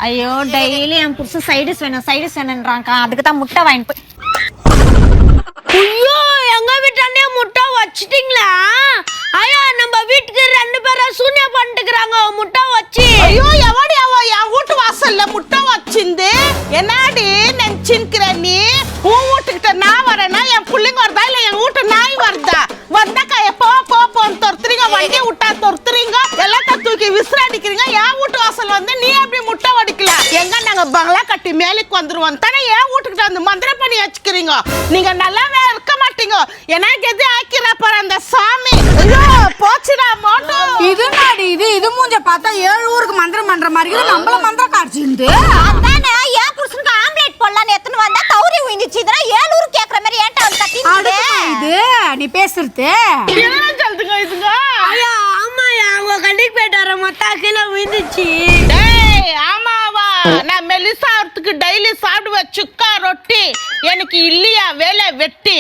ஐயோ டெய்லி என் புருஷன் சைடிஸ் வேணும்ன்றாங்க. அதுக்கு தான் முட்டை வாங்கிட்டு போய். ஐயோ எங்க வீட்டாண்டே முட்டை வச்சிட்டீங்களா? ஐயோ நம்ம வீட்டுக்கு 2 பேரும் சூனியம் பண்ணிட்டுக்கிறாங்க முட்டை வச்சு. ஐயோ எவடி என் வீட்டு வாசல்ல முட்டை வச்சிருந்து என்னடி நினைச்சிருக்கிற நீ? உன் வீட்டுக்கிட்ட நான் வரேன்னா என் பிள்ளைங்க வருதா இல்ல என் வீட்டு நாய் வருதா? வந்தாக்கா போன்னு துரத்துறீங்க, வண்டி விட்டா துரத்துறீங்க, எல்லாத்தையும் தூக்கி விசிறடிக்கிறீங்க. என் வீட்டு வாசல் வந்து நீ எப்படி முட்டை வடிக்கல? எங்க நாங்க பங்களா கட்டி மேலுக்கு வந்துருவோம் தானே என் வீட்டுக்கிட்ட வந்து மந்திரம் பண்ணி வச்சுக்கிறீங்க. நீங்க நல்லாவே இருக்க மாட்டீங்க. எனக்கு எது ஆக்கிற பாரு அந்த சாமி. ஐயோ போச்சுடா மோட்டோ. இது நாடி இது மூஞ்ச பார்த்தா 7 ஊருக்கு மந்திரம் பண்ற மாதிரி இருக்குது. நம்மள மந்திரம் காட்சிந்து அதானே என் புருஷனுக்கு ஆம்லெட் போடலான்னு எத்தனை வந்தா தௌரி உயிந்துச்சு. இதெல்லாம் 7 ஊருக்கு கேக்குற மாதிரி ஏன்டா வந்து கத்திட்டு இது நீ பேசுறது என்ன சொல்லுங்க இதுங்க? ஐயோ ஆமாயா அவங்க கண்டிக்கு போயிட்டார மொத்தா கீழே விழுந்துச்சு. டேய் ஆமாவா? நான் மெலிசா ஆகிறதுக்கு டெய்லி சாப்பிடுவேன் சுக்கா ரொட்டி. எனக்கு இல்லையா வேலை வெட்டி?